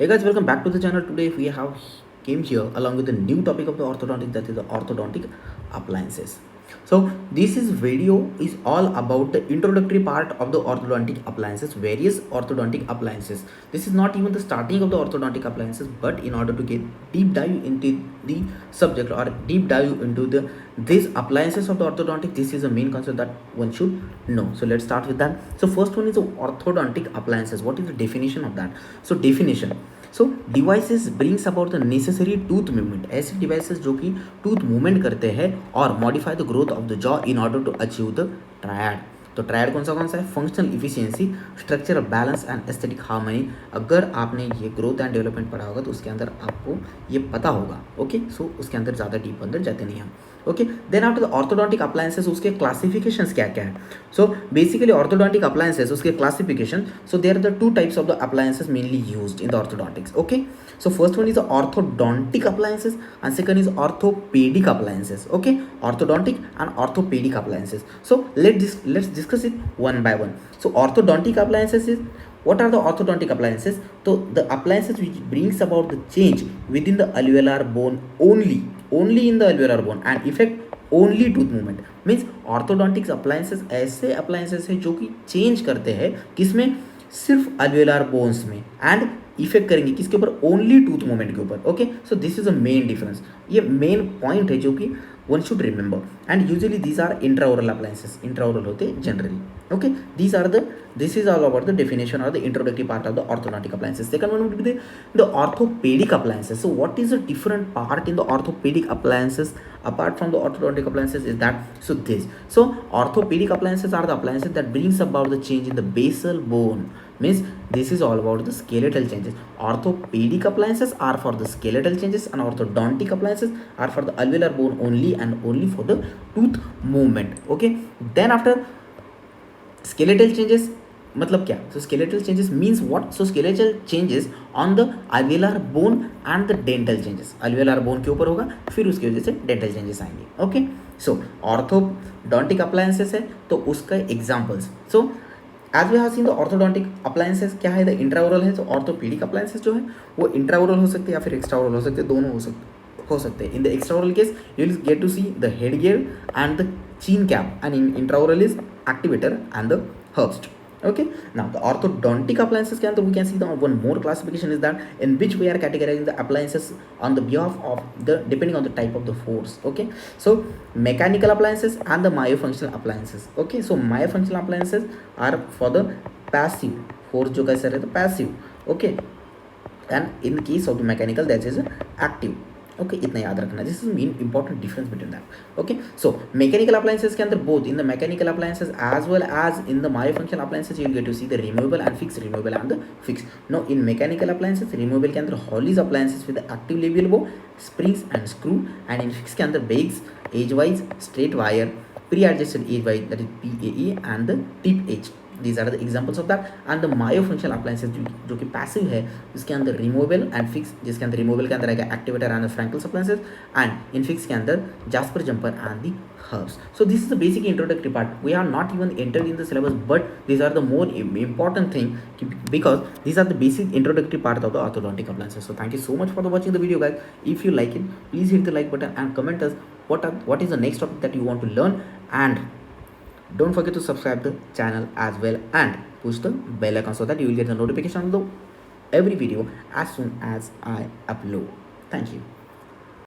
Hey guys, welcome back to the channel. Today we have came here along with the new topic of the orthodontic, that is the orthodontic appliances. So this is video is all about the introductory part of the orthodontic appliances, various orthodontic appliances. This is not even the starting of the orthodontic appliances, but in order to get deep dive into the subject or deep dive into the these appliances of the orthodontic, this is the main concept that one should know. So let's start with that. So first one is the orthodontic appliances. What is the definition of that? So definition, so devices brings about the necessary tooth movement, ऐसे devices जो कि tooth movement करते हैं और modify the growth of the jaw in order to achieve the triad. तो triad कौन सा है? Functional efficiency, structural balance and aesthetic harmony. अगर आपने ये ग्रोथ एंड डेवलपमेंट पढ़ा होगा तो उसके अंदर आपको ये पता होगा. ओके, सो उसके अंदर ज़्यादा डीप अंदर जाते नहीं हम. Okay, then after the orthodontic appliances, उसके क्लासिफिकेशंस क्या क्या है? सो बेसिकली ऑर्थोडोंटिक अप्लायंसेस, उसके classification, so there are the two types of the appliances mainly used in the orthodontics. Okay, so first one is the orthodontic appliances and second is orthopedic appliances. Okay, orthodontic and orthopedic appliances. So let's discuss it one by one. So orthodontic appliances is, what are the orthodontic appliances? So the appliances which brings about the change within the alveolar bone only in the alveolar bone and effect only tooth movement. Means orthodontics appliances ऐसे appliances है जो कि change करते हैं किसमें? सिर्फ alveolar bones में, and effect करेंगे किसके ऊपर? ओनली टूथ मूवमेंट के ऊपर. Okay, so this is a main difference. ये मेन पॉइंट है जो कि one should remember. And usually these are intraoral appliances, intraoral होते generally. Okay, these are the, this is all about the definition or the introductory part of the orthodontic appliances. Second one would be the orthopedic appliances. So what is the different part in the orthopedic appliances apart from the orthodontic appliances is that, so orthopedic appliances are the appliances that brings about the change in the basal bone. Means this is all about the skeletal changes. Orthopedic appliances are for the skeletal changes and orthodontic appliances are for the alveolar bone only and only for the tooth movement. Okay, then after skeletal changes मतलब क्या? So skeletal changes means what? So skeletal changes on the alveolar bone and the dental changes. alveolar bone के ऊपर होगा, फिर उसकी वजह से dental changes आएंगे. ओके, सो ऑर्थोडोंटिक अप्लायंसेस है तो उसका examples. So as we have seen the orthodontic appliances क्या है? द इंट्राओरल है. तो ऑर्थोपीडिक अप्लायंसेस जो है वो इंट्राओरल हो सकते हैं या फिर एक्स्ट्राओरल हो सकते हैं, दोनों हो सकते हैं. In the extraoral case you will get to see the head gear and the chin cap, and in intraoral is activator and the Herbst. Okay, now the orthodontic appliances can, we can see the one more classification is that in which we are categorizing the appliances on the behalf of the depending on the type of the force. Okay, so mechanical appliances and the myofunctional appliances. Okay, so myofunctional appliances are for the passive force जो कैसे रहता है? passive. Okay, and in case of the mechanical that is active. ओके, इतना याद रखना. This is main important difference between that. Okay, so mechanical appliances के अंदर both in the mechanical appliances as well as in the myofunctional appliances you will get to see the removable and fix, removable and the fix. No, in mechanical appliances removable के अंदर Hawley's appliances with active लेवल bow, springs and screw, and in fix के अंदर Begg's, age wise, straight wire, pre adjusted edge wise that is PAE and the tip edge. These are the examples of that. And the myofunctional appliances जो कि passive है, इसके अंदर removable and fix, जिसके अंदर removable के अंदर आएगा activator and Frankel's appliances, and in fix के अंदर Jasper jumper and the Herbst. So this is the basic introductory part. We are not even entered in the syllabus, but these are the more important thing because these are the basic introductory part of the orthodontic appliances. So thank you so much for watching the video, guys. If you like it, please hit the like button and comment us what is the next topic that you want to learn, and don't forget to subscribe the channel as well and push the bell icon so that you will get the notification of every video as soon as I upload. Thank you.